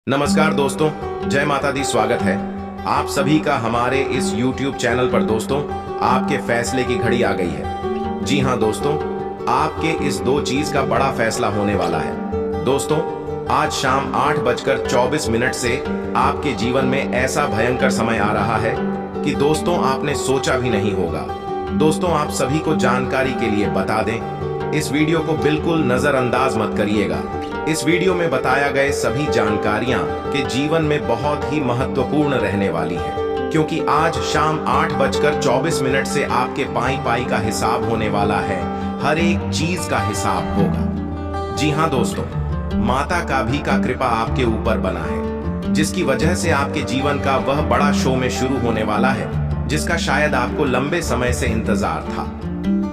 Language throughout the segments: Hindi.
नमस्कार दोस्तों, जय माता दी। स्वागत है आप सभी का हमारे इस YouTube चैनल पर। दोस्तों, आपके फैसले की घड़ी आ गई है। जी हाँ दोस्तों, आपके इस दो चीज का बड़ा फैसला होने वाला है। दोस्तों, आज शाम 8:24 से आपके जीवन में ऐसा भयंकर समय आ रहा है कि दोस्तों आपने सोचा भी नहीं होगा। दोस्तों, आप सभी को जानकारी के लिए बता दें, इस वीडियो को बिल्कुल नजरअंदाज मत करिएगा। इस वीडियो में बताया गए सभी जानकारियां के जीवन में बहुत ही महत्वपूर्ण रहने वाली है, क्योंकि आज शाम 8:24 से आपके पाई पाई का हिसाब होने वाला है। हर एक चीज का हिसाब होगा। जी हाँ दोस्तों, माता का भी का कृपा आपके ऊपर बना है, जिसकी वजह से आपके जीवन का वह बड़ा शो में शुरू होने वाला है, जिसका शायद आपको लंबे समय से इंतजार था।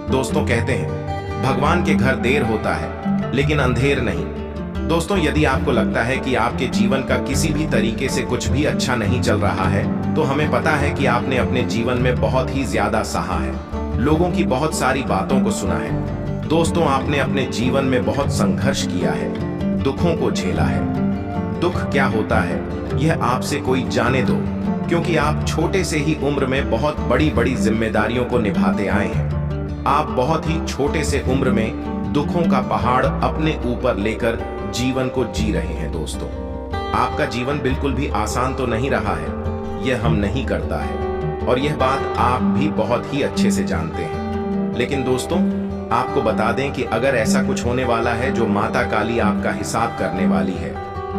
दोस्तों, कहते हैं भगवान के घर देर होता है लेकिन अंधेर नहीं। दोस्तों, यदि आपको लगता है कि आपके जीवन का किसी भी तरीके से कुछ भी अच्छा नहीं चल रहा है, तो हमें पता है कि आपने अपने जीवन में बहुत ही ज्यादा सहा है, लोगों की बहुत सारी बातों को सुना है। दोस्तों, आपने अपने जीवन में बहुत संघर्ष किया है, दुखों को झेला है। दुख क्या होता है यह आपसे कोई जाने दो, क्योंकि आप छोटे से ही उम्र में बहुत बड़ी बड़ी जिम्मेदारियों को निभाते आए हैं। आप बहुत ही छोटे से उम्र में दुखों का पहाड़ अपने ऊपर लेकर जीवन को जी रहे हैं। दोस्तों, आपका जीवन बिल्कुल भी आसान तो नहीं रहा है, यह हम नहीं करता है, और यह बात आप भी बहुत ही अच्छे से जानते हैं। लेकिन दोस्तों, आपको बता दें कि अगर ऐसा कुछ होने वाला है जो माता काली आपका हिसाब करने वाली है,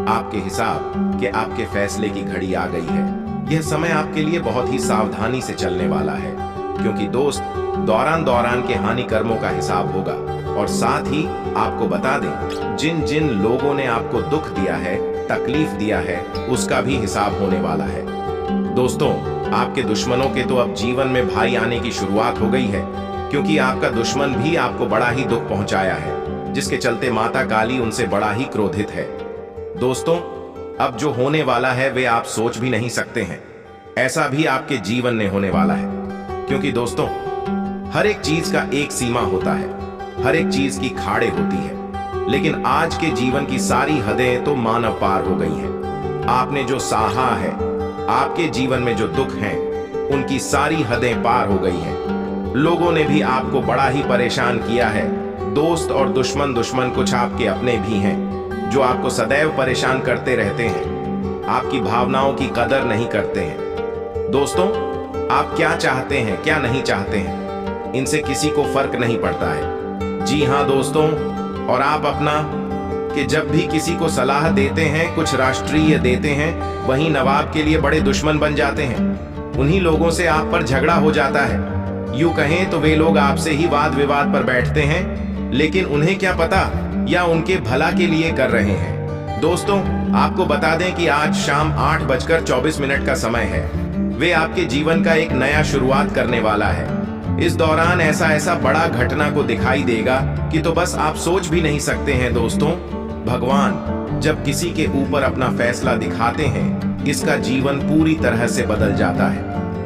आपके हिसाब के आपके फैसले की घड़ी आ गई है। यह समय आपके लिए बहुत ही सावधानी से चलने वाला है, क्योंकि दोस्त दौरान दौरान के हानि कर्मों का हिसाब होगा। और साथ ही आपको बता दें, जिन जिन लोगों ने आपको दुख दिया है, तकलीफ दिया है, उसका भी हिसाब होने वाला है। दोस्तों, आपके दुश्मनों के तो अब जीवन में भाई आने की शुरुआत हो गई है, क्योंकि आपका दुश्मन भी आपको बड़ा ही दुख पहुंचाया है, जिसके चलते माता काली उनसे बड़ा ही क्रोधित है। दोस्तों, अब जो होने वाला है वे आप सोच भी नहीं सकते हैं। ऐसा भी आपके जीवन में होने वाला है, क्योंकि दोस्तों हर एक चीज का एक सीमा होता है, हर एक चीज की खाड़े होती है, लेकिन आज के जीवन की सारी हदें तो मानव पार हो गई हैं। आपने जो सहा है, आपके जीवन में जो दुख हैं, उनकी सारी हदें पार हो गई हैं। लोगों ने भी आपको बड़ा ही परेशान किया है। दोस्त और दुश्मन कुछ आपके अपने भी हैं, जो आपको सदैव परेशान करते रहते हैं, आपकी भावनाओं की कदर नहीं करते हैं। दोस्तों, आप क्या चाहते हैं क्या नहीं चाहते हैं, इनसे किसी को फर्क नहीं पड़ता है। जी हाँ दोस्तों, और आप अपना कि जब भी किसी को सलाह देते हैं, कुछ राष्ट्रीय देते हैं, वहीं नवाब के लिए बड़े दुश्मन बन जाते हैं। उन्हीं लोगों से आप पर झगड़ा हो जाता है। यूं कहें तो वे लोग आपसे ही वाद विवाद पर बैठते हैं, लेकिन उन्हें क्या पता या उनके भला के लिए कर रहे हैं। दोस्तों, आपको बता दें कि आज शाम 8:24 का समय है। वे आपके जीवन का एक नया शुरुआत करने वाला है। इस दौरान ऐसा बड़ा घटना को दिखाई देगा कि तो बस आप सोच भी नहीं सकते हैं। दोस्तों, भगवान जब किसी के ऊपर अपना फैसला दिखाते हैं, इसका जीवन पूरी तरह से बदल जाता है।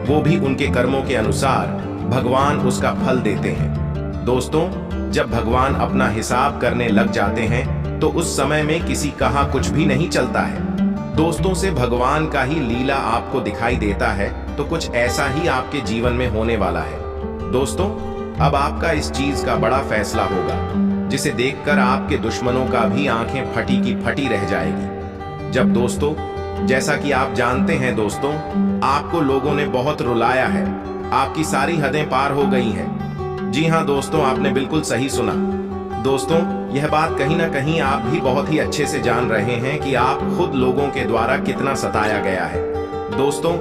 वो भी उनके कर्मों के अनुसार भगवान उसका फल देते हैं। दोस्तों, जब भगवान अपना हिसाब करने लग जाते हैं, तो उस समय में किसी कहा कुछ भी नहीं चलता है। दोस्तों, से भगवान का ही लीला आपको दिखाई देता है, तो कुछ ऐसा ही आपके जीवन में होने वाला है। दोस्तों, अब आपका इस चीज का बड़ा फैसला होगा, जिसे देखकर आपके दुश्मनों का भी आंखें फटी की फटी रह जाएगी। जब दोस्तों, जैसा कि आप जानते हैं दोस्तों, आपको लोगों ने बहुत रुलाया है, आपकी सारी हदें पार हो गई हैं। जी हाँ दोस्तों, आपने बिल्कुल सही सुना। दोस्तों, यह बात कहीं ना कहीं आप भी बहुत ही अच्छे से जान रहे हैं कि आप खुद लोगों के द्वारा कितना सताया गया है। दोस्तों,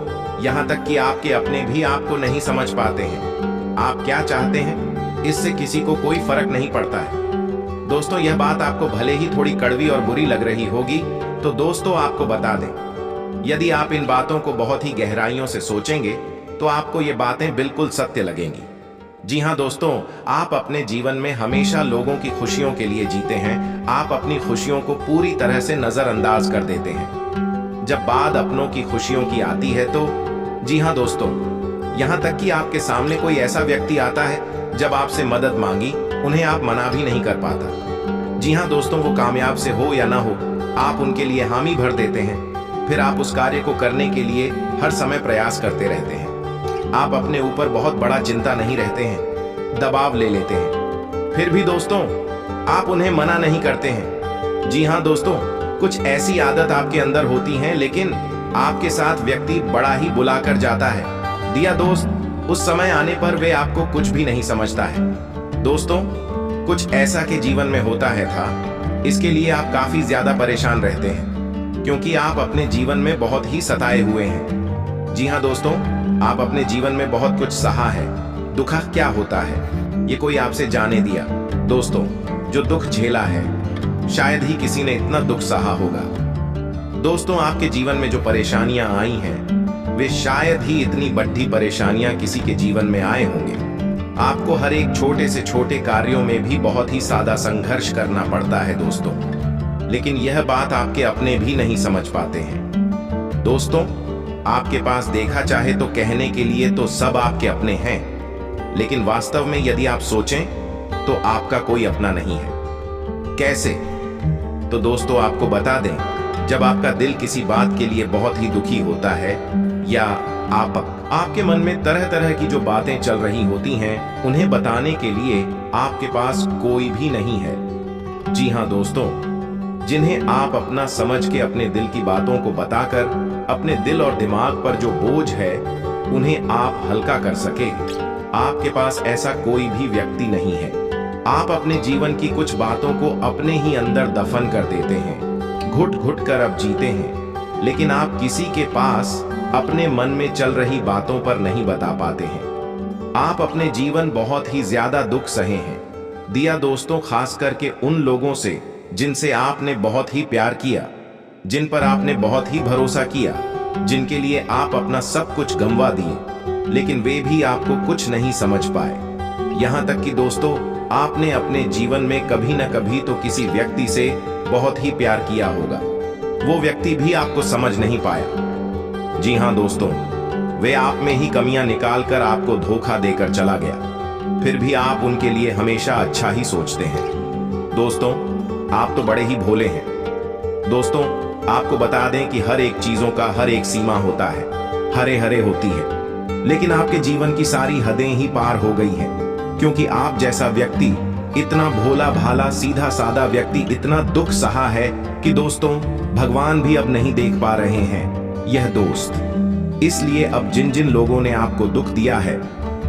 यहाँ तक कि आपके अपने भी आपको नहीं समझ पाते हैं। आप क्या चाहते हैं, इससे किसी को कोई फर्क नहीं पड़ता है। दोस्तों, यह बात आपको भले ही थोड़ी कड़वी और बुरी लग रही होगी, तो दोस्तों आपको बता दें, यदि आप इन बातों को बहुत ही गहराइयों से सोचेंगे, तो आपको ये बातें बिल्कुल सत्य लगेंगी। जी हाँ दोस्तों, आप अपने जीवन में हमेशा लोगों की खुशियों के लिए जीते हैं। आप अपनी खुशियों को पूरी तरह से नजरअंदाज कर देते हैं। जब बात अपनों की खुशियों की आती है, तो जी हाँ दोस्तों, यहाँ तक कि आपके सामने कोई ऐसा व्यक्ति आता है, जब आपसे मदद मांगी, उन्हें आप मना भी नहीं कर पाता। जी हाँ दोस्तों, वो कामयाब से हो या ना हो, आप उनके लिए हामी भर देते हैं, फिर आप उस कार्य को करने के लिए हर समय प्रयास करते रहते हैं। आप अपने ऊपर बहुत बड़ा चिंता नहीं रहते हैं, दबाव ले लेते हैं, फिर भी दोस्तों आप उन्हें मना नहीं करते हैं। जी हाँ दोस्तों, कुछ ऐसी आदत आपके अंदर होती हैं, लेकिन आपके साथ व्यक्ति बड़ा ही बुला कर जाता है। दिया दोस्त, उस समय आने पर वे आपको कुछ भी नहीं समझता है। दोस्तों, कुछ ऐसा के जीवन में होता है था, इसके लिए आप काफी ज्यादा परेशान रहते हैं, क्योंकि आप अपने जीवन में बहुत ही सताए हुए हैं। जी हाँ दोस्तों, आप अपने जीवन में बहुत कुछ सहा है। दुख क्या होता है ये कोई आपसे जाने दिया। दोस्तों, जो दुख झेला है, शायद ही किसी ने इतना दुख सहा होगा। दोस्तों, आपके जीवन में जो परेशानियां आई हैं, वे शायद ही इतनी बड़ी परेशानियां किसी के जीवन में आए होंगे। आपको हर एक छोटे से छोटे कार्यों में भी बहुत ही सादा संघर्ष करना पड़ता है दोस्तों, लेकिन यह बात आपके अपने भी नहीं समझ पाते हैं। दोस्तों, आपके पास देखा चाहे तो कहने के लिए तो सब आपके अपने हैं, लेकिन वास्तव में यदि आप सोचें तो आपका कोई अपना नहीं है। कैसे? तो दोस्तों, आपको बता दें, जब आपका दिल किसी बात के लिए बहुत ही दुखी होता है, या आपके मन में तरह तरह की जो बातें चल रही होती हैं, उन्हें बताने के लिए आपके पास कोई भी नहीं है। जी हाँ दोस्तों, जिन्हें आप अपना समझ के अपने दिल की बातों को बताकर अपने दिल और दिमाग पर जो बोझ है उन्हें आप हल्का कर सके, आपके पास ऐसा कोई भी व्यक्ति नहीं है। आप अपने जीवन की कुछ बातों को अपने ही अंदर दफन कर देते हैं, घुट घुट कर अब जीते हैं, लेकिन आप किसी के पास अपने मन में चल रही बातों पर नहीं बता पाते हैं। आप अपने जीवन बहुत ही ज्यादा दुख सहे हैं। दिया दोस्तों, खास करके उन लोगों से जिनसे आपने बहुत ही प्यार किया, जिन पर आपने बहुत ही भरोसा किया, जिनके लिए आप अपना सब कुछ गंवा दिए, लेकिन वे भी आपको कुछ नहीं समझ पाए। यहाँ तक कि दोस्तों, आपने अपने जीवन में कभी न कभी तो किसी व्यक्ति से बहुत ही प्यार किया होगा, वो व्यक्ति भी आपको समझ नहीं पाया। जी हाँ दोस्तों, वे आप में ही कमियां निकाल कर आपको धोखा देकर चला गया, फिर भी आप उनके लिए हमेशा अच्छा ही सोचते हैं। दोस्तों, आप तो बड़े ही भोले हैं। दोस्तों, आपको बता दें कि हर एक चीजों का हर एक सीमा होता है, हरे हरे होती है, लेकिन आपके जीवन की सारी हदें ही पार हो गई हैं, क्योंकि आप जैसा व्यक्ति, इतना भोला भाला सीधा सादा व्यक्ति, इतना दुख सहा है कि दोस्तों भगवान भी अब नहीं देख पा रहे हैं यह दोस्त। इसलिए अब जिन जिन लोगों ने आपको दुख दिया है,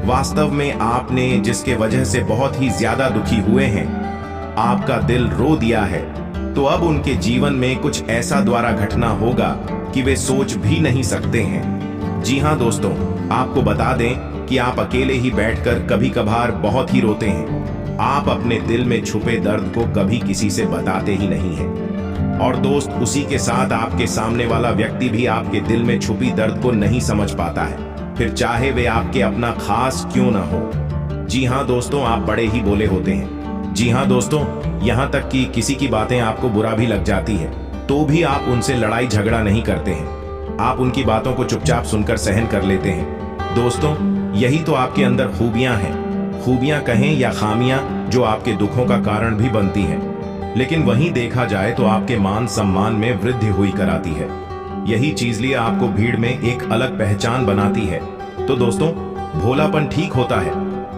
वास्तव में आपने जिसके वजह से बहुत ही ज्यादा दुखी हुए हैं, आपका दिल रो दिया है, तो अब उनके जीवन में कुछ ऐसा द्वारा घटना होगा कि वे सोच भी नहीं सकते हैं। जी हाँ दोस्तों, आपको बता दें कि आप अकेले ही बैठकर कभी कभार बहुत ही रोते हैं। आप अपने दिल में छुपे दर्द को कभी किसी से बताते ही नहीं हैं, और दोस्त, उसी के साथ आपके सामने वाला व्यक्ति भी आपके दिल में छुपी दर्द को नहीं समझ पाता है, फिर चाहे वे आपके अपना खास क्यों ना हो। जी हाँ दोस्तों, आप बड़े ही बोले होते हैं। जी हाँ दोस्तों, यहाँ तक कि किसी की बातें आपको बुरा भी लग जाती है, तो भी आप उनसे लड़ाई झगड़ा नहीं करते हैं। आप उनकी बातों को चुपचाप सुनकर सहन कर लेते हैं। दोस्तों, यही तो आपके अंदर खूबियां हैं, खूबियां कहें या खामियां, जो आपके दुखों का कारण भी बनती हैं, लेकिन वहीं देखा जाए तो आपके मान सम्मान में वृद्धि हुई कराती है। यही चीज लिए आपको भीड़ में एक अलग पहचान बनाती है। तो दोस्तों, भोलापन ठीक होता है,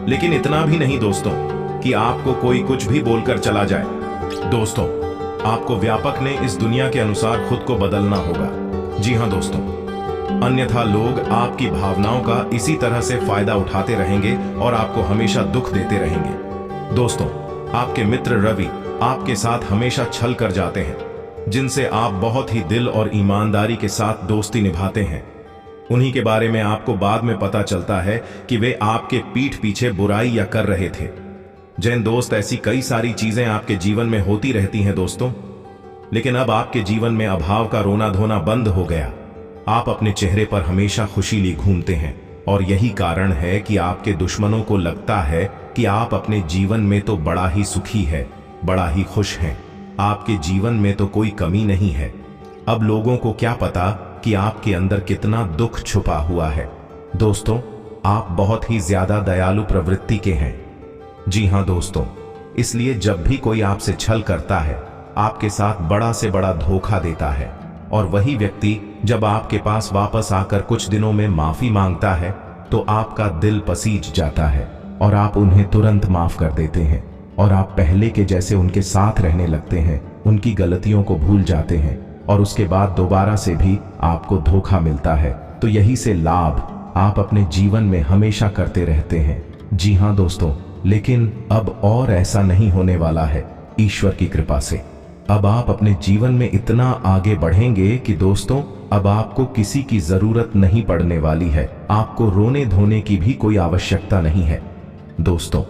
लेकिन इतना भी नहीं दोस्तों कि आपको कोई कुछ भी बोलकर चला जाए। दोस्तों, आपको व्यापक ने इस दुनिया के अनुसार खुद को बदलना होगा। जी हाँ दोस्तों, अन्यथा लोग आपकी भावनाओं का इसी तरह से फायदा उठाते रहेंगे और आपको हमेशा दुख देते रहेंगे। दोस्तों, आपके मित्र रवि आपके साथ हमेशा छल कर जाते हैं, जिनसे आप बहुत ही दिल और ईमानदारी के साथ दोस्ती निभाते हैं। उन्हीं के बारे में आपको बाद में पता चलता है कि वे आपके पीठ पीछे बुराई या कर रहे थे। जैन दोस्त, ऐसी कई सारी चीजें आपके जीवन में होती रहती हैं दोस्तों, लेकिन अब आपके जीवन में अभाव का रोना धोना बंद हो गया। आप अपने चेहरे पर हमेशा खुशी लिए घूमते हैं, और यही कारण है कि आपके दुश्मनों को लगता है कि आप अपने जीवन में तो बड़ा ही सुखी है, बड़ा ही खुश हैं। आपके जीवन में तो कोई कमी नहीं है। अब लोगों को क्या पता कि आपके अंदर कितना दुख छुपा हुआ है। दोस्तों, आप बहुत ही ज्यादा दयालु प्रवृत्ति के हैं। जी हाँ दोस्तों, इसलिए जब भी कोई आपसे छल करता है आपके साथ बड़ा से बड़ा धोखा देता है, और वही व्यक्ति जब आपके पास वापस आकर कुछ दिनों में माफी मांगता है तो आपका दिल पसीज जाता है और आप उन्हें तुरंत माफ कर देते हैं और आप पहले के जैसे उनके साथ रहने लगते हैं, उनकी गलतियों को भूल जाते हैं और उसके बाद दोबारा से भी आपको धोखा मिलता है। तो यही से लाभ आप अपने जीवन में हमेशा करते रहते हैं। जी हाँ दोस्तों, लेकिन अब और ऐसा नहीं होने वाला है ईश्वर की कृपा से। अब आप अपने जीवन में इतना आगे बढ़ेंगे कि दोस्तों अब आपको किसी की जरूरत नहीं पड़ने वाली है, आपको रोने धोने की भी कोई आवश्यकता नहीं है। दोस्तों,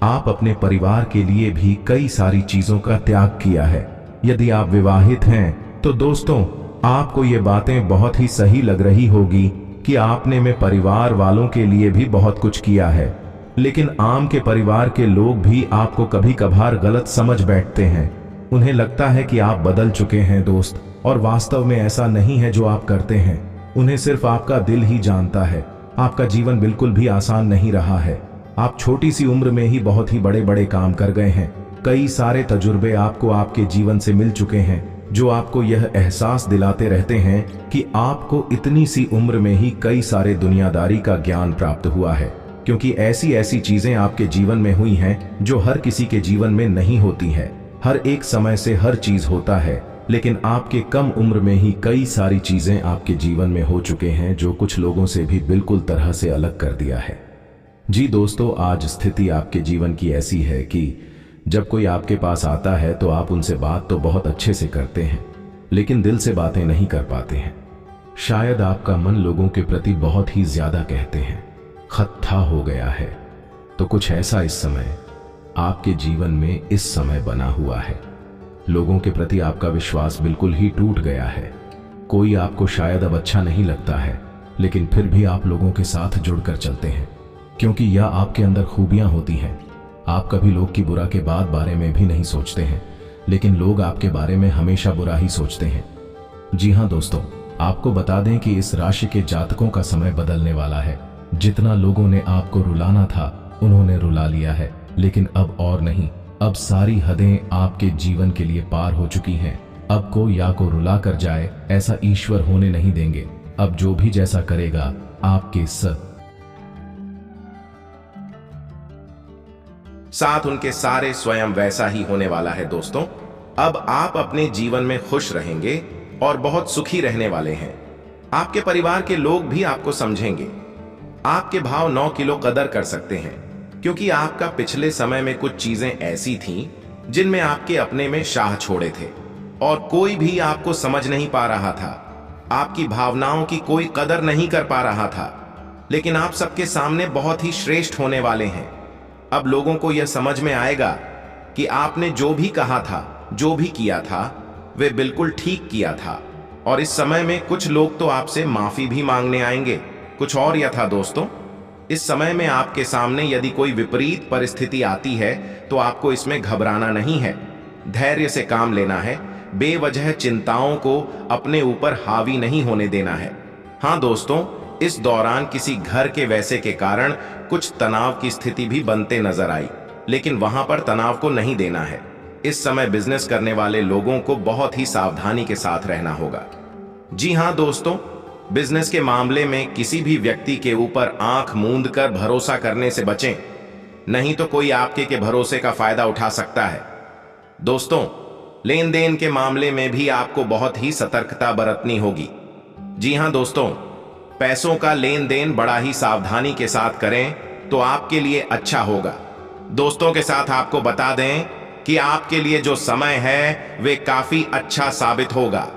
आप अपने परिवार के लिए भी कई सारी चीजों का त्याग किया है। यदि आप विवाहित हैं तो दोस्तों आपको ये बातें बहुत ही सही लग रही होगी कि आपने में परिवार वालों के लिए भी बहुत कुछ किया है, लेकिन आम के परिवार के लोग भी आपको कभी कभार गलत समझ बैठते हैं। उन्हें लगता है कि आप बदल चुके हैं दोस्त, और वास्तव में ऐसा नहीं है जो आप करते हैं। उन्हें सिर्फ आपका दिल ही जानता है। आपका जीवन बिल्कुल भी आसान नहीं रहा है। आप छोटी सी उम्र में ही बहुत ही बड़े बड़े काम कर गए हैं। कई सारे तजुर्बे आपको आपके जीवन से मिल चुके हैं जो आपको यह एहसास दिलाते रहते हैं कि आपको इतनी सी उम्र में ही कई सारे दुनियादारी का ज्ञान प्राप्त हुआ है, क्योंकि ऐसी ऐसी चीजें आपके जीवन में हुई हैं जो हर किसी के जीवन में नहीं होती है। हर एक समय से हर चीज होता है, लेकिन आपके कम उम्र में ही कई सारी चीजें आपके जीवन में हो चुके हैं जो कुछ लोगों से भी बिल्कुल तरह से अलग कर दिया है। जी दोस्तों, आज स्थिति आपके जीवन की ऐसी है कि जब कोई आपके पास आता है तो आप उनसे बात तो बहुत अच्छे से करते हैं, लेकिन दिल से बातें नहीं कर पाते हैं। शायद आपका मन लोगों के प्रति बहुत ही ज्यादा कहते हैं खत्ता हो गया है। तो कुछ ऐसा इस समय आपके जीवन में इस समय बना हुआ है। लोगों के प्रति आपका विश्वास बिल्कुल ही टूट गया है। कोई आपको शायद अब अच्छा नहीं लगता है, लेकिन फिर भी आप लोगों के साथ जुड़कर चलते हैं, क्योंकि यह आपके अंदर खूबियां होती हैं। आप कभी लोग की बुरा के बारे में भी नहीं सोचते हैं, लेकिन लोग आपके बारे में हमेशा बुरा ही सोचते हैं। जी हाँ दोस्तों, आपको बता दें कि इस राशि के जातकों का समय बदलने वाला है। जितना लोगों ने आपको रुलाना था उन्होंने रुला लिया है, लेकिन अब और नहीं। अब सारी हदें आपके जीवन के लिए पार हो चुकी हैं। अब कोई या को रुला कर जाए ऐसा ईश्वर होने नहीं देंगे। अब जो भी जैसा करेगा आपके साथ उनके सारे स्वयं वैसा ही होने वाला है। दोस्तों, अब आप अपने जीवन में खुश रहेंगे और बहुत सुखी रहने वाले हैं। आपके परिवार के लोग भी आपको समझेंगे। आपके भाव 9 किलो कदर कर सकते हैं, क्योंकि आपका पिछले समय में कुछ चीजें ऐसी थीं जिनमें आपके अपने में शाह छोड़े थे और कोई भी आपको समझ नहीं पा रहा था। आपकी भावनाओं की कोई कदर नहीं कर पा रहा था, लेकिन आप सबके सामने बहुत ही श्रेष्ठ होने वाले हैं। अब लोगों को यह समझ में आएगा कि आपने जो भी कहा था, जो भी किया था, वे बिल्कुल ठीक किया था। और इस समय में कुछ लोग तो आपसे माफी भी मांगने आएंगे। कुछ और यह था दोस्तों, इस समय में आपके सामने यदि कोई विपरीत परिस्थिति आती है तो आपको इसमें घबराना नहीं है, धैर्य से काम लेना है। बेवजह चिंताओं को अपने ऊपर हावी नहीं होने देना है। हाँ दोस्तों, इस दौरान किसी घर के वैसे के कारण कुछ तनाव की स्थिति भी बनते नजर आई, लेकिन वहां पर तनाव को नहीं देना है। इस समय बिजनेस करने वाले लोगों को बहुत ही सावधानी के साथ रहना होगा। जी हाँ दोस्तों, बिजनेस के मामले में किसी भी व्यक्ति के ऊपर आंख मूंद कर भरोसा करने से बचें, नहीं तो कोई आपके के भरोसे का फायदा उठा सकता है। दोस्तों, लेन देन के मामले में भी आपको बहुत ही सतर्कता बरतनी होगी। जी हाँ दोस्तों, पैसों का लेन देन बड़ा ही सावधानी के साथ करें तो आपके लिए अच्छा होगा। दोस्तों के साथ आपको बता दें कि आपके लिए जो समय है वे काफी अच्छा साबित होगा।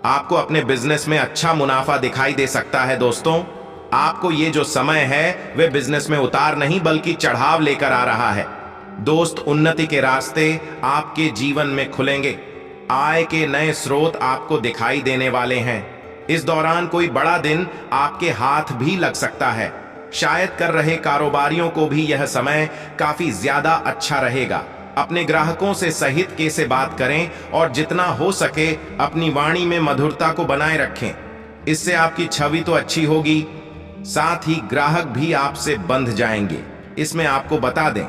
आपको अपने बिजनेस में अच्छा मुनाफा दिखाई दे सकता है। दोस्तों, आपको ये जो समय है वे बिजनेस में उतार नहीं बल्कि चढ़ाव लेकर आ रहा है। दोस्त, उन्नति के रास्ते आपके जीवन में खुलेंगे। आय के नए स्रोत आपको दिखाई देने वाले हैं। इस दौरान कोई बड़ा दिन आपके हाथ भी लग सकता है। शायद कर रहे कारोबारियों को भी यह समय काफी ज्यादा अच्छा रहेगा। अपने ग्राहकों से सहित के से बात करें और जितना हो सके अपनी वाणी में मधुरता को बनाए रखें। इससे आपकी छवि तो अच्छी होगी, साथ ही ग्राहक भी आपसे बंध जाएंगे। इसमें आपको बता दें,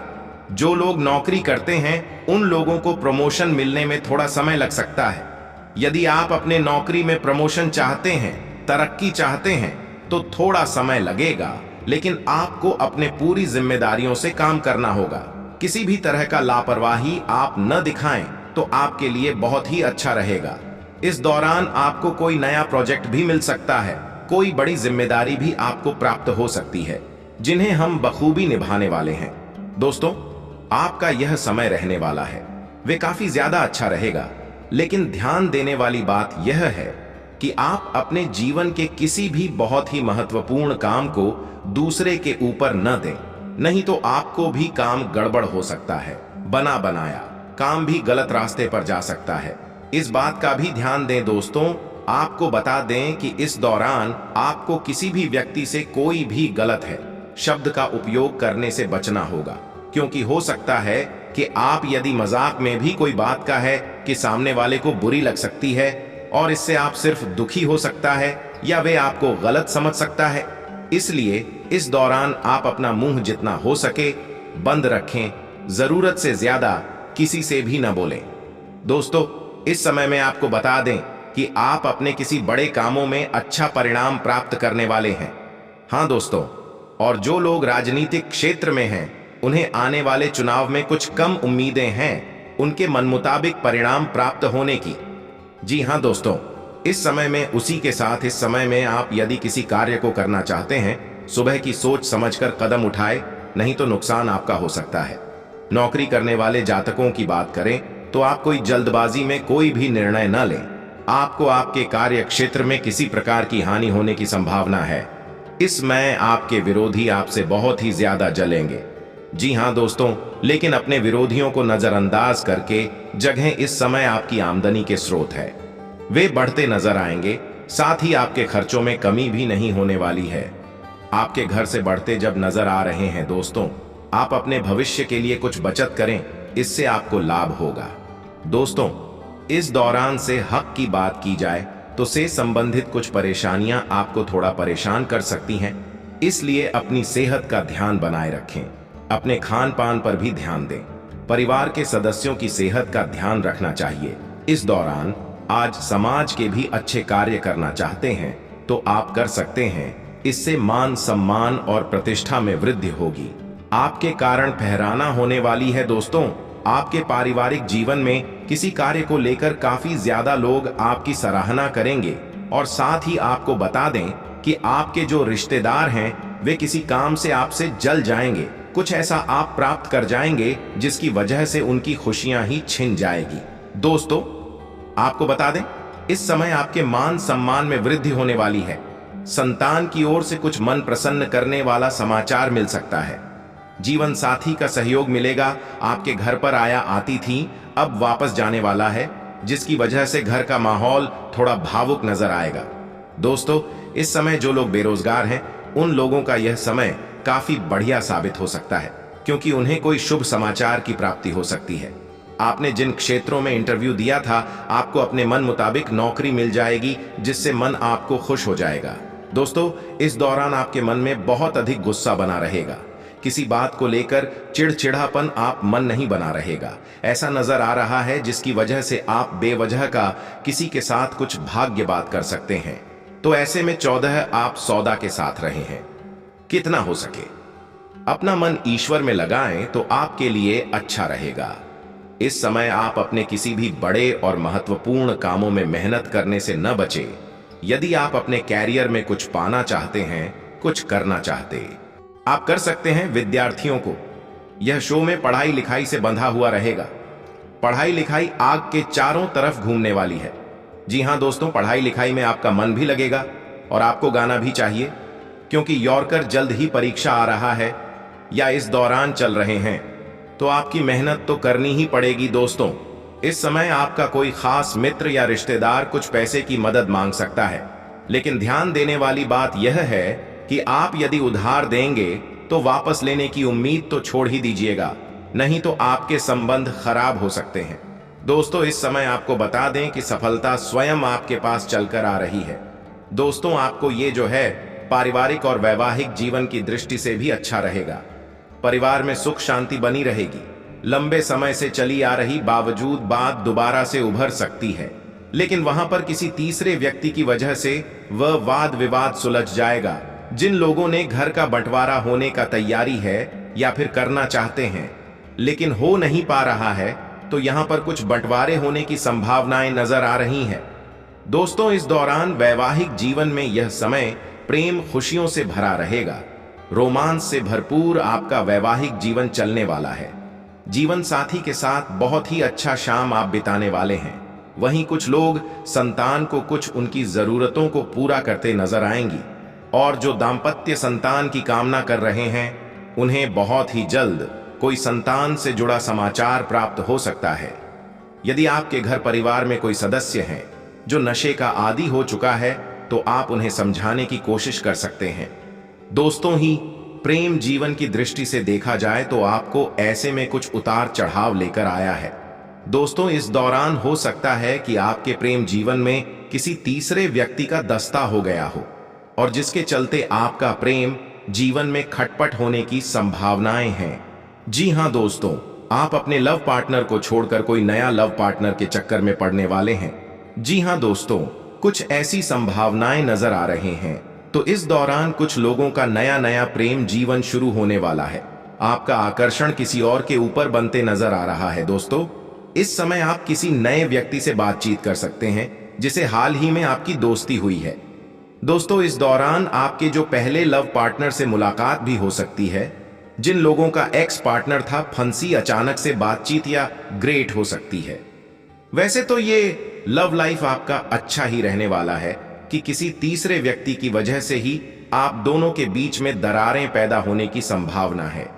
जो लोग नौकरी करते हैं उन लोगों को प्रमोशन मिलने में थोड़ा समय लग सकता है। यदि आप अपने नौकरी में प्रमोशन चाहते हैं, तरक्की चाहते हैं, तो थोड़ा समय लगेगा, लेकिन आपको अपने पूरी जिम्मेदारियों से काम करना होगा। किसी भी तरह का लापरवाही आप न दिखाएं तो आपके लिए बहुत ही अच्छा रहेगा। इस दौरान आपको कोई नया प्रोजेक्ट भी मिल सकता है, कोई बड़ी जिम्मेदारी भी आपको प्राप्त हो सकती है, जिन्हें हम बखूबी निभाने वाले हैं। दोस्तों, आपका यह समय रहने वाला है, वे काफी ज्यादा अच्छा रहेगा, लेकिन ध्यान देने वाली बात यह है कि आप अपने जीवन के किसी भी बहुत ही महत्वपूर्ण काम को दूसरे के ऊपर न दें, नहीं तो आपको भी काम गड़बड़ हो सकता है। बना बनाया काम भी गलत रास्ते पर जा सकता है। इस बात का भी ध्यान दें दोस्तों। आपको बता दें कि इस दौरान आपको किसी भी व्यक्ति से कोई भी गलत है शब्द का उपयोग करने से बचना होगा, क्योंकि हो सकता है कि आप यदि मजाक में भी कोई बात का है कि सामने वाले को बुरी लग सकती है और इससे आप सिर्फ दुखी हो सकता है या वे आपको गलत समझ सकता है। इसलिए इस दौरान आप अपना मुंह जितना हो सके बंद रखें, जरूरत से ज्यादा किसी से भी न बोलें। दोस्तों, इस समय में आपको बता दें कि आप अपने किसी बड़े कामों में अच्छा परिणाम प्राप्त करने वाले हैं। हाँ दोस्तों, और जो लोग राजनीतिक क्षेत्र में हैं, उन्हें आने वाले चुनाव में कुछ कम उम्मीदें हैं उनके मनमुताबिक परिणाम प्राप्त होने की। जी हाँ दोस्तों, इस समय में उसी के साथ इस समय में आप यदि किसी कार्य को करना चाहते हैं, सुबह की सोच समझकर कदम उठाए, नहीं तो नुकसान आपका हो सकता है। नौकरी करने वाले जातकों की बात करें तो आप कोई जल्दबाजी में कोई भी निर्णय न लें। आपको आपके कार्य क्षेत्र में किसी प्रकार की हानि होने की संभावना है। इसमें आपके विरोधी आपसे बहुत ही ज्यादा जलेंगे। जी हाँ दोस्तों, लेकिन अपने विरोधियों को नजरअंदाज करके जगह इस समय आपकी आमदनी के स्रोत है, वे बढ़ते नजर आएंगे। साथ ही आपके खर्चों में कमी भी नहीं होने वाली है। आपके घर से बढ़ते जब नजर आ रहे हैं दोस्तों, आप अपने भविष्य के लिए कुछ बचत करें, इससे आपको लाभ होगा। दोस्तों, इस दौरान से हक की बात की जाए तो से संबंधित कुछ परेशानियां आपको थोड़ा परेशान कर सकती हैं, इसलिए अपनी सेहत का ध्यान बनाए रखें। अपने खान पान पर भी ध्यान दें। परिवार के सदस्यों की सेहत का ध्यान रखना चाहिए। इस दौरान आज समाज के भी अच्छे कार्य करना चाहते हैं तो आप कर सकते हैं। इससे मान सम्मान और प्रतिष्ठा में वृद्धि होगी। आपके कारण फहराना होने वाली है दोस्तों। आपके पारिवारिक जीवन में किसी कार्य को लेकर काफी ज्यादा लोग आपकी सराहना करेंगे और साथ ही आपको बता दें कि आपके जो रिश्तेदार हैं वे किसी काम से आपसे जल जाएंगे। कुछ ऐसा आप प्राप्त कर जाएंगे जिसकी वजह से उनकी खुशियां ही छिन जाएगी। दोस्तों, आपको बता दें, इस समय आपके मान सम्मान में वृद्धि होने वाली है। संतान की ओर से कुछ मन प्रसन्न करने वाला समाचार मिल सकता है। जीवन साथी का सहयोग मिलेगा। आपके घर पर आया अतिथि अब वापस जाने वाला है, जिसकी वजह से घर का माहौल थोड़ा भावुक नजर आएगा। दोस्तों, इस समय जो लोग बेरोजगार हैं, उन लोगों का यह समय काफी बढ़िया साबित हो सकता है, क्योंकि उन्हें कोई शुभ समाचार की प्राप्ति हो सकती है। आपने जिन क्षेत्रों में इंटरव्यू दिया था, आपको अपने मन मुताबिक नौकरी मिल जाएगी, जिससे मन आपको खुश हो जाएगा। दोस्तों, इस दौरान आपके मन में बहुत अधिक गुस्सा बना रहेगा। किसी बात को लेकर चिड़चिड़ापन आप मन नहीं बना रहेगा, ऐसा नजर आ रहा है, जिसकी वजह से आप बेवजह का किसी के साथ कुछ भाग्य बात कर सकते हैं। तो ऐसे में 14 आप सौदा के साथ रहे हैं। कितना हो सके अपना मन ईश्वर में लगाएं तो आपके लिए अच्छा रहेगा। इस समय आप अपने किसी भी बड़े और महत्वपूर्ण कामों में मेहनत करने से न बचे। यदि आप अपने कैरियर में कुछ पाना चाहते हैं, कुछ करना चाहते, आप कर सकते हैं। विद्यार्थियों को यह शो में पढ़ाई लिखाई से बंधा हुआ रहेगा। पढ़ाई लिखाई आग के चारों तरफ घूमने वाली है। जी हां दोस्तों, पढ़ाई लिखाई में आपका मन भी लगेगा और आपको गाना भी चाहिए, क्योंकि यॉर्कर जल्द ही परीक्षा आ रहा है या इस दौरान चल रहे हैं, तो आपकी मेहनत तो करनी ही पड़ेगी। दोस्तों, इस समय आपका कोई खास मित्र या रिश्तेदार कुछ पैसे की मदद मांग सकता है, लेकिन ध्यान देने वाली बात यह है कि आप यदि उधार देंगे तो वापस लेने की उम्मीद तो छोड़ ही दीजिएगा, नहीं तो आपके संबंध खराब हो सकते हैं। दोस्तों, इस समय आपको बता दें कि सफलता स्वयं आपके पास चलकर आ रही है। दोस्तों, आपको ये जो है पारिवारिक और वैवाहिक जीवन की दृष्टि से भी अच्छा रहेगा। परिवार में सुख शांति बनी रहेगी। लंबे समय से चली आ रही बावजूद बात दोबारा से उभर सकती है, लेकिन वहां पर किसी तीसरे व्यक्ति की वजह से वह वाद विवाद सुलझ जाएगा। जिन लोगों ने घर का बंटवारा होने का तैयारी है या फिर करना चाहते हैं लेकिन हो नहीं पा रहा है, तो यहां पर कुछ बंटवारे होने की संभावनाएं नजर आ रही हैं। दोस्तों, इस दौरान वैवाहिक जीवन में यह समय प्रेम खुशियों से भरा रहेगा। रोमांस से भरपूर आपका वैवाहिक जीवन चलने वाला है। जीवन साथी के साथ बहुत ही अच्छा शाम आप बिताने वाले हैं। वहीं कुछ लोग संतान को कुछ उनकी जरूरतों को पूरा करते नजर आएंगी, और जो दाम्पत्य संतान की कामना कर रहे हैं उन्हें बहुत ही जल्द कोई संतान से जुड़ा समाचार प्राप्त हो सकता है। यदि आपके घर परिवार में कोई सदस्य हैं जो नशे का आदी हो चुका है, तो आप उन्हें समझाने की कोशिश कर सकते हैं। दोस्तों, ही प्रेम जीवन की दृष्टि से देखा जाए तो आपको ऐसे में कुछ उतार चढ़ाव लेकर आया है। दोस्तों, इस दौरान हो सकता है कि आपके प्रेम जीवन में किसी तीसरे व्यक्ति का दस्ता हो गया हो, और जिसके चलते आपका प्रेम जीवन में खटपट होने की संभावनाएं हैं। जी हां दोस्तों, आप अपने लव पार्टनर को छोड़कर कोई नया लव पार्टनर के चक्कर में पड़ने वाले हैं। जी हां दोस्तों, कुछ ऐसी संभावनाएं नजर आ रहे हैं। तो इस दौरान कुछ लोगों का नया नया प्रेम जीवन शुरू होने वाला है। आपका आकर्षण किसी और के ऊपर बनते नजर आ रहा है। दोस्तों, इस समय आप किसी नए व्यक्ति से बातचीत कर सकते हैं जिसे हाल ही में आपकी दोस्ती हुई है। दोस्तों, इस दौरान आपके जो पहले लव पार्टनर से मुलाकात भी हो सकती है। जिन लोगों का एक्स पार्टनर था, फंसी अचानक से बातचीत या ग्रेट हो सकती है। वैसे तो ये लव लाइफ आपका अच्छा ही रहने वाला है कि किसी तीसरे व्यक्ति की वजह से ही आप दोनों के बीच में दरारें पैदा होने की संभावना है।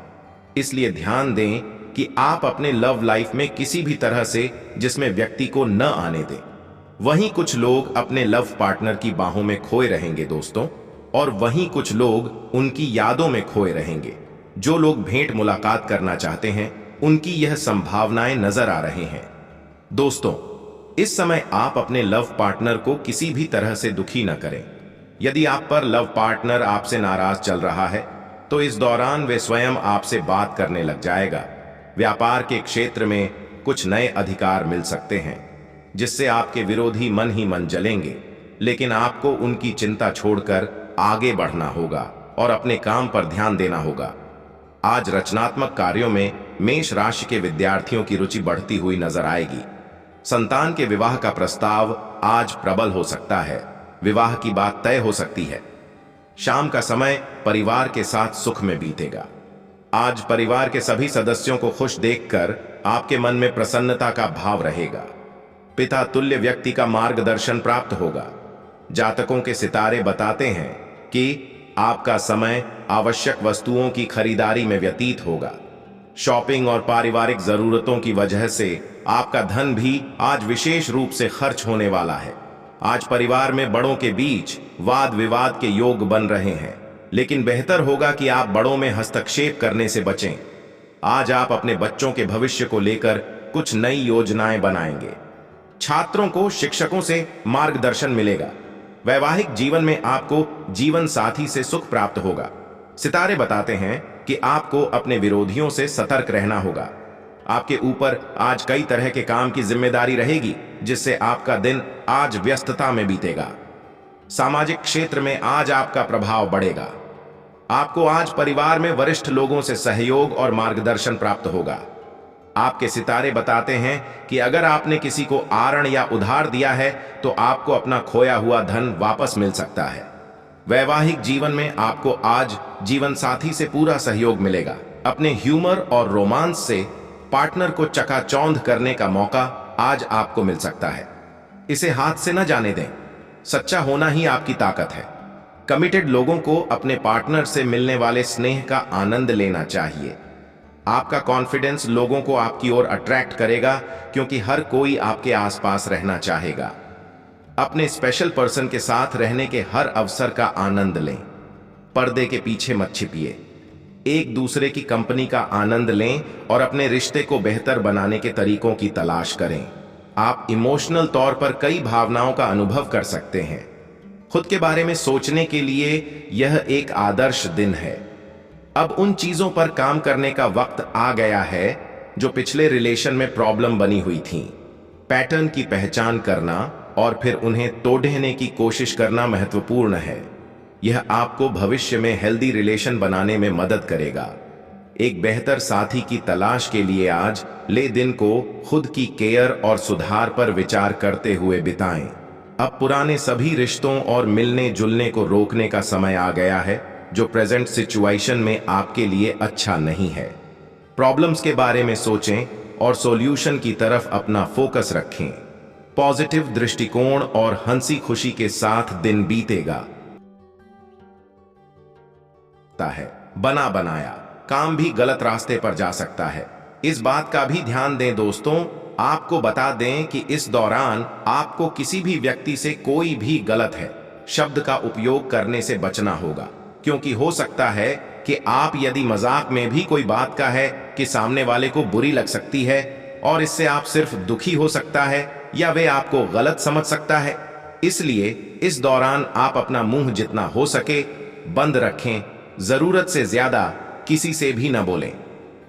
इसलिए ध्यान दें कि आप अपने लव लाइफ में किसी भी तरह से जिसमें व्यक्ति को न आने दें। वहीं कुछ लोग अपने लव पार्टनर की बाहों में खोए रहेंगे दोस्तों, और वहीं कुछ लोग उनकी यादों में खोए रहेंगे। जो लोग भेंट मुलाकात करना चाहते हैं उनकी यह संभावनाएं नजर आ रही हैं। दोस्तों, इस समय आप अपने लव पार्टनर को किसी भी तरह से दुखी न करें। यदि आप पर लव पार्टनर आपसे नाराज चल रहा है तो इस दौरान वे स्वयं आपसे बात करने लग जाएगा। व्यापार के क्षेत्र में कुछ नए अधिकार मिल सकते हैं जिससे आपके विरोधी मन ही मन जलेंगे, लेकिन आपको उनकी चिंता छोड़कर आगे बढ़ना होगा और अपने काम पर ध्यान देना होगा। आज रचनात्मक कार्यों में मेष राशि के विद्यार्थियों की रुचि बढ़ती हुई नजर आएगी। संतान के विवाह का प्रस्ताव आज प्रबल हो सकता है। विवाह की बात तय हो सकती है। शाम का समय परिवार के साथ सुख में बीतेगा। आज परिवार के सभी सदस्यों को खुश देखकर आपके मन में प्रसन्नता का भाव रहेगा। पिता तुल्य व्यक्ति का मार्गदर्शन प्राप्त होगा। जातकों के सितारे बताते हैं कि आपका समय आवश्यक वस्तुओं की खरीदारी में व्यतीत होगा। शॉपिंग और पारिवारिक जरूरतों की वजह से आपका धन भी आज विशेष रूप से खर्च होने वाला है। आज परिवार में बड़ों के बीच वाद विवाद के योग बन रहे हैं, लेकिन बेहतर होगा कि आप बड़ों में हस्तक्षेप करने से बचें। आज आप अपने बच्चों के भविष्य को लेकर कुछ नई योजनाएं बनाएंगे। छात्रों को शिक्षकों से मार्गदर्शन मिलेगा। वैवाहिक जीवन में आपको जीवन साथी से सुख प्राप्त होगा। सितारे बताते हैं कि आपको अपने विरोधियों से सतर्क रहना होगा। आपके ऊपर आज कई तरह के काम की जिम्मेदारी रहेगी, जिससे आपका दिन आज व्यस्तता में बीतेगा। सामाजिक क्षेत्र में आज आपका प्रभाव बढ़ेगा। आपको आज परिवार में वरिष्ठ लोगों से सहयोग और मार्गदर्शन प्राप्त होगा। आपके सितारे बताते हैं कि अगर आपने किसी को आरण या उधार दिया है तो आपको अपना खोया हुआ धन वापस मिल सकता है। वैवाहिक जीवन में आपको आज जीवन साथी से पूरा सहयोग मिलेगा। अपने ह्यूमर और रोमांस से पार्टनर को चकाचौंध करने का मौका आज आपको मिल सकता है। इसे हाथ से न जाने दें। सच्चा होना ही आपकी ताकत है। कमिटेड लोगों को अपने पार्टनर से मिलने वाले स्नेह का आनंद लेना चाहिए। आपका कॉन्फिडेंस लोगों को आपकी ओर अट्रैक्ट करेगा, क्योंकि हर कोई आपके आसपास रहना चाहेगा। अपने स्पेशल पर्सन के साथ रहने के हर अवसर का आनंद लें। पर्दे के पीछे मत छिपिए। एक दूसरे की कंपनी का आनंद लें और अपने रिश्ते को बेहतर बनाने के तरीकों की तलाश करें। आप इमोशनल तौर पर कई भावनाओं का अनुभव कर सकते हैं। खुद के बारे में सोचने के लिए यह एक आदर्श दिन है। अब उन चीजों पर काम करने का वक्त आ गया है जो पिछले रिलेशन में प्रॉब्लम बनी हुई थी। पैटर्न की पहचान करना और फिर उन्हें तोड़ने की कोशिश करना महत्वपूर्ण है। यह आपको भविष्य में हेल्दी रिलेशन बनाने में मदद करेगा। एक बेहतर साथी की तलाश के लिए आज ले दिन को खुद की केयर और सुधार पर विचार करते हुए बिताएं। अब पुराने सभी रिश्तों और मिलने जुलने को रोकने का समय आ गया है, जो प्रेजेंट सिचुएशन में आपके लिए अच्छा नहीं है। प्रॉब्लम्स के बारे में सोचें और सॉल्यूशन की तरफ अपना फोकस रखें। पॉजिटिव दृष्टिकोण और हंसी खुशी के साथ दिन बीतेगा। बना बनाया काम भी गलत रास्ते पर जा सकता है। इस बात का भी ध्यान दें दोस्तों। आपको बता दें कि इस दौरान आपको किसी भी व्यक्ति से कोई भी गलत है शब्द का उपयोग करने से बचना होगा, क्योंकि हो सकता है कि आप यदि मजाक में भी कोई बात का है कि सामने वाले को बुरी लग सकती है और इससे आप सिर्फ दुखी हो सकता है या वे आपको गलत समझ सकता है। इसलिए इस दौरान आप अपना मुंह जितना हो सके बंद रखें। जरूरत से ज्यादा किसी से भी न बोलें।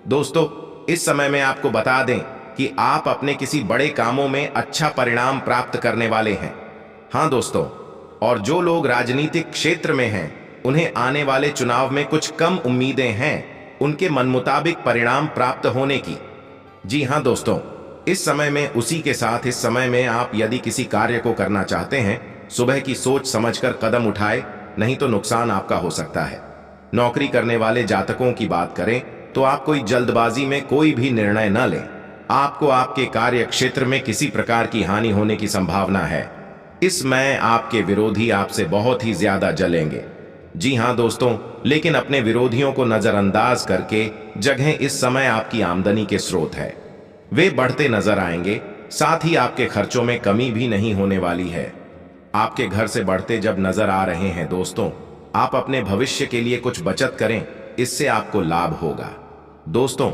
दोस्तों, इस समय में आपको बता दें कि आप अपने किसी बड़े कामों में अच्छा परिणाम प्राप्त करने वाले हैं। हाँ दोस्तों, और जो लोग राजनीतिक क्षेत्र में हैं उन्हें आने वाले चुनाव में कुछ कम उम्मीदें हैं उनके मनमुताबिक परिणाम प्राप्त होने की। जी हाँ दोस्तों, इस समय में उसी के साथ इस समय में आप यदि किसी कार्य को करना चाहते हैं सुबह की सोच समझकर कदम उठाए, नहीं तो नुकसान आपका हो सकता है। नौकरी करने वाले जातकों की बात करें तो आप कोई जल्दबाजी में कोई भी निर्णय न लें। आपको आपके कार्य क्षेत्र में किसी प्रकार की हानि होने की संभावना है। इसमें आपके विरोधी आपसे बहुत ही ज्यादा जलेंगे। जी हाँ दोस्तों, लेकिन अपने विरोधियों को नजरअंदाज करके जगह इस समय आपकी आमदनी के स्रोत है, वे बढ़ते नजर आएंगे। साथ ही आपके खर्चों में कमी भी नहीं होने वाली है। आपके घर से बढ़ते जब नजर आ रहे हैं दोस्तों, आप अपने भविष्य के लिए कुछ बचत करें, इससे आपको लाभ होगा। दोस्तों,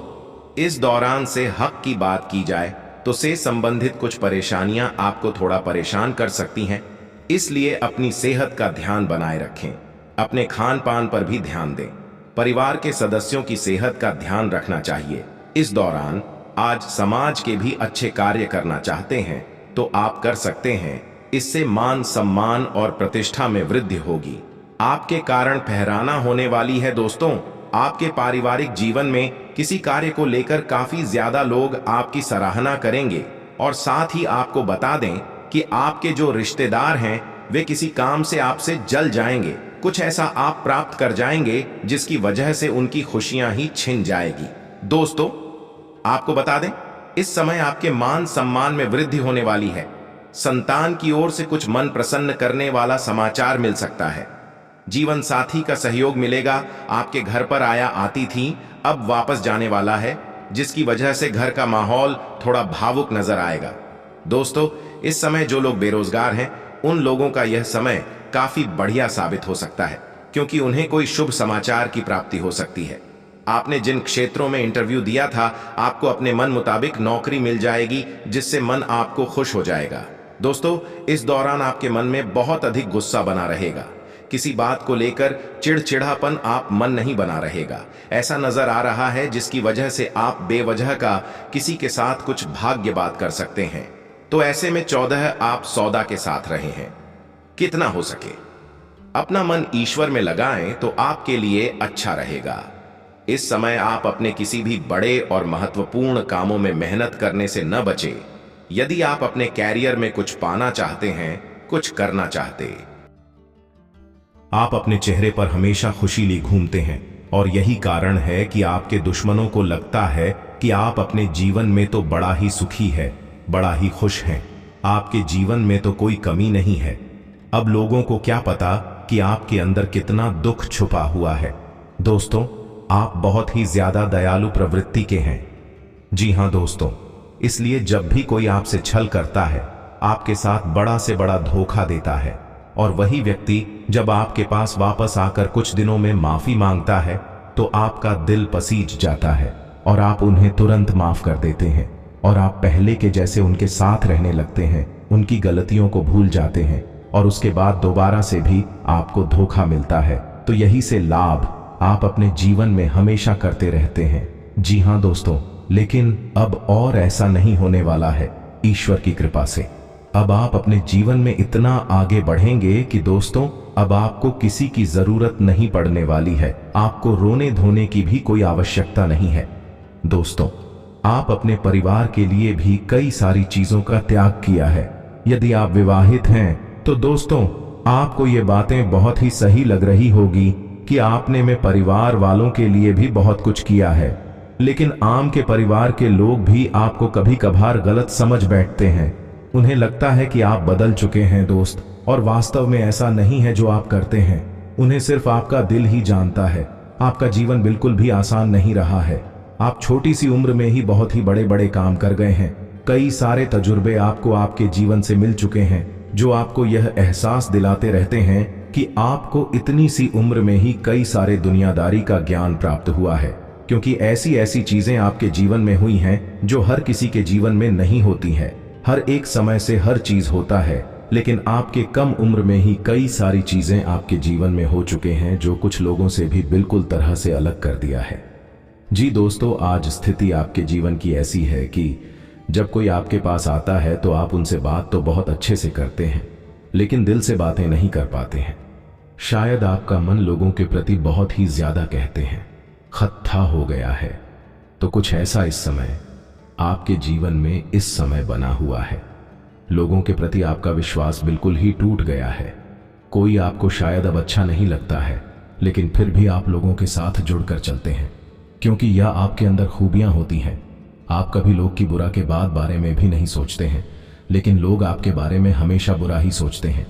इस दौरान से हक की बात की जाए तो से संबंधित कुछ परेशानियां आपको थोड़ा परेशान कर सकती हैं, इसलिए अपनी सेहत का ध्यान बनाए रखें। अपने खान पान पर भी ध्यान दें। परिवार के सदस्यों की सेहत का ध्यान रखना चाहिए। इस दौरान आज समाज के भी अच्छे कार्य करना चाहते हैं तो आप कर सकते हैं। इससे मान सम्मान और प्रतिष्ठा में वृद्धि होगी। आपके कारण फहराना होने वाली है दोस्तों। आपके पारिवारिक जीवन में किसी कार्य को लेकर काफी ज्यादा लोग आपकी सराहना करेंगे और साथ ही आपको बता दें कि आपके जो रिश्तेदार हैं वे किसी काम से आपसे जल जाएंगे। कुछ ऐसा आप प्राप्त कर जाएंगे जिसकी वजह से उनकी खुशियां ही छिन जाएगी। दोस्तों, आपको बता दें इस समय आपके मान सम्मान में वृद्धि होने वाली है। संतान की ओर से कुछ मन प्रसन्न करने वाला समाचार मिल सकता है। जीवन साथी का सहयोग मिलेगा। आपके घर पर आया आती थी अब वापस जाने वाला है, जिसकी वजह से घर का माहौल थोड़ा भावुक नजर आएगा। दोस्तों, इस समय जो लोग बेरोजगार हैं उन लोगों का यह समय काफी बढ़िया साबित हो सकता है, क्योंकि उन्हें कोई शुभ समाचार की प्राप्ति हो सकती है। आपने जिन क्षेत्रों में इंटरव्यू दिया था आपको अपने मन मुताबिक नौकरी मिल जाएगी, जिससे मन आपको खुश हो जाएगा। दोस्तों, इस दौरान आपके मन में बहुत अधिक गुस्सा बना रहेगा। किसी बात को लेकर चिड़चिड़ापन आप मन नहीं बना रहेगा। ऐसा नजर आ रहा है जिसकी वजह से आप बेवजह का किसी के साथ कुछ भाग्य बात कर सकते हैं। तो ऐसे में 14 आप सौदा के साथ रहे हैं। कितना हो सके अपना मन ईश्वर में लगाएं तो आपके लिए अच्छा रहेगा। इस समय आप अपने किसी भी बड़े और महत्वपूर्ण कामों में मेहनत करने से न बचे। यदि आप अपने कैरियर में कुछ पाना चाहते हैं, कुछ करना चाहते, आप अपने चेहरे पर हमेशा खुशी लिए घूमते हैं और यही कारण है कि आपके दुश्मनों को लगता है कि आप अपने जीवन में तो बड़ा ही सुखी है, बड़ा ही खुश हैं। आपके जीवन में तो कोई कमी नहीं है। अब लोगों को क्या पता कि आपके अंदर कितना दुख छुपा हुआ है। दोस्तों, आप बहुत ही ज्यादा दयालु प्रवृत्ति के हैं। जी हाँ दोस्तों, इसलिए जब भी कोई आपसे छल करता है, आपके साथ बड़ा से बड़ा धोखा देता है, और वही व्यक्ति जब आपके पास वापस आकर कुछ दिनों में माफी मांगता है तो आपका दिल पसीज जाता है और आप उन्हें तुरंत माफ कर देते हैं और आप पहले के जैसे उनके साथ रहने लगते हैं, उनकी गलतियों को भूल जाते हैं और उसके बाद दोबारा से भी आपको धोखा मिलता है। तो यही से लाभ आप अपने जीवन में हमेशा करते रहते हैं। जी हाँ दोस्तों, लेकिन अब और ऐसा नहीं होने वाला है। ईश्वर की कृपा से अब आप अपने जीवन में इतना आगे बढ़ेंगे कि दोस्तों अब आपको किसी की जरूरत नहीं पड़ने वाली है। आपको रोने धोने की भी कोई आवश्यकता नहीं है। दोस्तों, आप अपने परिवार के लिए भी कई सारी चीजों का त्याग किया है। यदि आप विवाहित हैं तो दोस्तों आपको ये बातें बहुत ही सही लग रही होगी कि आपने में परिवार वालों के लिए भी बहुत कुछ किया है, लेकिन आम के परिवार के लोग भी आपको कभी कभार गलत समझ बैठते हैं। उन्हें लगता है कि आप बदल चुके हैं दोस्त, और वास्तव में ऐसा नहीं है जो आप करते हैं। उन्हें सिर्फ आपका दिल ही जानता है। आपका जीवन बिल्कुल भी आसान नहीं रहा है। आप छोटी सी उम्र में ही बहुत ही बड़े बड़े काम कर गए हैं। कई सारे तजुर्बे आपको आपके जीवन से मिल चुके हैं जो आपको यह एहसास दिलाते रहते हैं कि आपको इतनी सी उम्र में ही कई सारे दुनियादारी का ज्ञान प्राप्त हुआ है, क्योंकि ऐसी ऐसी चीजें आपके जीवन में हुई हैं जो हर किसी के जीवन में नहीं होती हैं। हर एक समय से हर चीज होता है, लेकिन आपके कम उम्र में ही कई सारी चीजें आपके जीवन में हो चुके हैं जो कुछ लोगों से भी बिल्कुल तरह से अलग कर दिया है। जी दोस्तों, आज स्थिति आपके जीवन की ऐसी है कि जब कोई आपके पास आता है तो आप उनसे बात तो बहुत अच्छे से करते हैं, लेकिन दिल से बातें नहीं कर पाते हैं। शायद आपका मन लोगों के प्रति बहुत ही ज्यादा कहते हैं खत्ता हो गया है। तो कुछ ऐसा इस समय आपके जीवन में इस समय बना हुआ है। लोगों के प्रति आपका विश्वास बिल्कुल ही टूट गया है। कोई आपको शायद अब अच्छा नहीं लगता है, लेकिन फिर भी आप लोगों के साथ जुड़कर चलते हैं, क्योंकि यह आपके अंदर खूबियां होती हैं। आप कभी लोग की बुरा के बारे में भी नहीं सोचते हैं, लेकिन लोग आपके बारे में हमेशा बुरा ही सोचते हैं।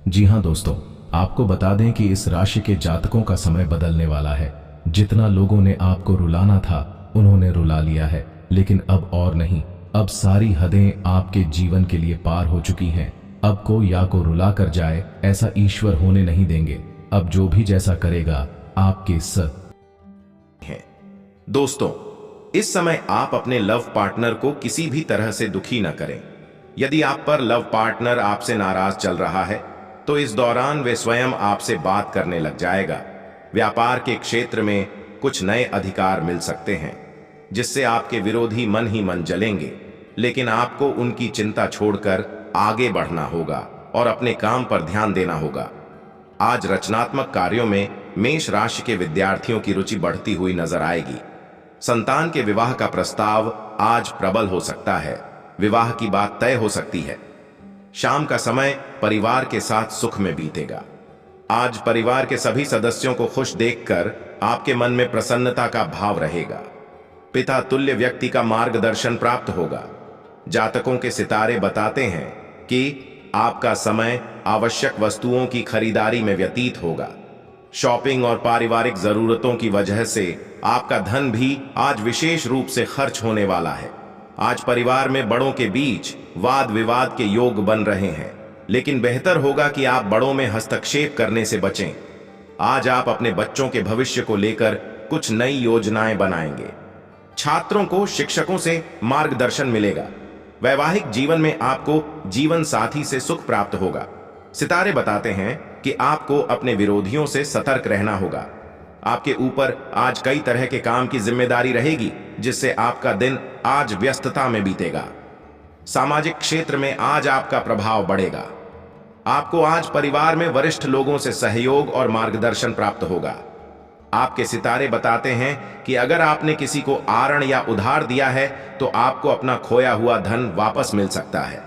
जी हाँ दोस्तों, आपको बता दें कि इस राशि के जातकों का समय बदलने वाला है। जितना लोगों ने आपको रुलाना था उन्होंने रुला लिया है, लेकिन अब और नहीं। अब सारी हदें आपके जीवन के लिए पार हो चुकी हैं। अब कोई या को रुला कर जाए ऐसा ईश्वर होने नहीं देंगे। अब जो भी जैसा करेगा आपके है। दोस्तों, इस समय आप अपने लव पार्टनर को किसी भी तरह से दुखी न करें। यदि आप पर लव पार्टनर आपसे नाराज चल रहा है तो इस दौरान वे स्वयं आपसे बात करने लग जाएगा। व्यापार के क्षेत्र में कुछ नए अधिकार मिल सकते हैं जिससे आपके विरोधी मन ही मन जलेंगे, लेकिन आपको उनकी चिंता छोड़कर आगे बढ़ना होगा और अपने काम पर ध्यान देना होगा। आज रचनात्मक कार्यों में मेष राशि के विद्यार्थियों की रुचि बढ़ती हुई नजर आएगी। संतान के विवाह का प्रस्ताव आज प्रबल हो सकता है। विवाह की बात तय हो सकती है। शाम का समय परिवार के साथ सुख में बीतेगा। आज परिवार के सभी सदस्यों को खुश देखकर आपके मन में प्रसन्नता का भाव रहेगा। पिता तुल्य व्यक्ति का मार्गदर्शन प्राप्त होगा। जातकों के सितारे बताते हैं कि आपका समय आवश्यक वस्तुओं की खरीदारी में व्यतीत होगा। शॉपिंग और पारिवारिक जरूरतों की वजह से आपका धन भी आज विशेष रूप से खर्च होने वाला है। आज परिवार में बड़ों के बीच वाद विवाद के योग बन रहे हैं, लेकिन बेहतर होगा कि आप बड़ों में हस्तक्षेप करने से बचें। आज आप अपने बच्चों के भविष्य को लेकर कुछ नई योजनाएं बनाएंगे। छात्रों को शिक्षकों से मार्गदर्शन मिलेगा। वैवाहिक जीवन में आपको जीवन साथी से सुख प्राप्त होगा। सितारे बताते हैं कि आपको अपने विरोधियों से सतर्क रहना होगा। आपके ऊपर आज कई तरह के काम की जिम्मेदारी रहेगी, जिससे आपका दिन आज व्यस्तता में बीतेगा। सामाजिक क्षेत्र में आज आपका प्रभाव बढ़ेगा। आपको आज परिवार में वरिष्ठ लोगों से सहयोग और मार्गदर्शन प्राप्त होगा। आपके सितारे बताते हैं कि अगर आपने किसी को आरण या उधार दिया है तो आपको अपना खोया हुआ धन वापस मिल सकता है।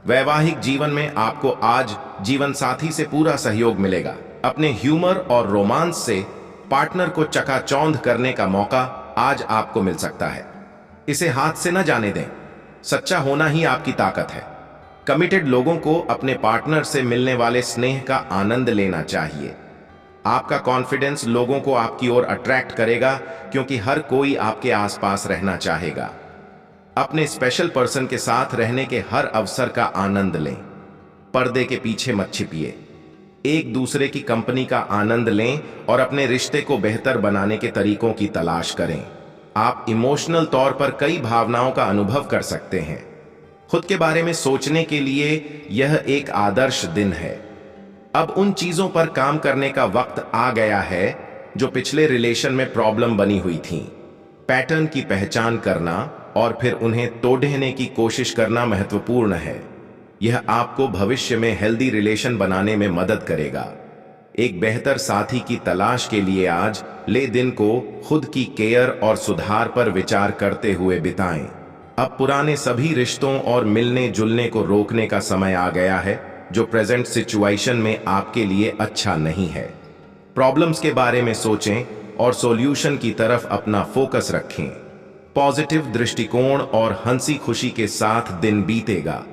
वैवाहिक जीवन में आपको आज जीवन साथी से पूरा सहयोग मिलेगा। अपने ह्यूमर और रोमांस से पार्टनर को चकाचौंध करने का मौका आज आपको मिल सकता है। इसे हाथ से न जाने दें। सच्चा होना ही आपकी ताकत है। कमिटेड लोगों को अपने पार्टनर से मिलने वाले स्नेह का आनंद लेना चाहिए। आपका कॉन्फिडेंस लोगों को आपकी ओर अट्रैक्ट करेगा, क्योंकि हर कोई आपके आसपास रहना चाहेगा। अपने स्पेशल पर्सन के साथ रहने के हर अवसर का आनंद लें। पर्दे के पीछे मत छिपिए। एक दूसरे की कंपनी का आनंद लें और अपने रिश्ते को बेहतर बनाने के तरीकों की तलाश करें। आप इमोशनल तौर पर कई भावनाओं का अनुभव कर सकते हैं। खुद के बारे में सोचने के लिए यह एक आदर्श दिन है। अब उन चीजों पर काम करने का वक्त आ गया है जो पिछले रिलेशन में प्रॉब्लम बनी हुई थी। पैटर्न की पहचान करना और फिर उन्हें तोड़ने की कोशिश करना महत्वपूर्ण है। यह आपको भविष्य में हेल्दी रिलेशन बनाने में मदद करेगा। एक बेहतर साथी की तलाश के लिए आज ले दिन को खुद की केयर और सुधार पर विचार करते हुए बिताएं। अब पुराने सभी रिश्तों और मिलने जुलने को रोकने का समय आ गया है जो प्रेजेंट सिचुएशन में आपके लिए अच्छा नहीं है। प्रॉब्लम्स के बारे में सोचें और सॉल्यूशन की तरफ अपना फोकस रखें। पॉजिटिव दृष्टिकोण और हंसी खुशी के साथ दिन बीतेगा।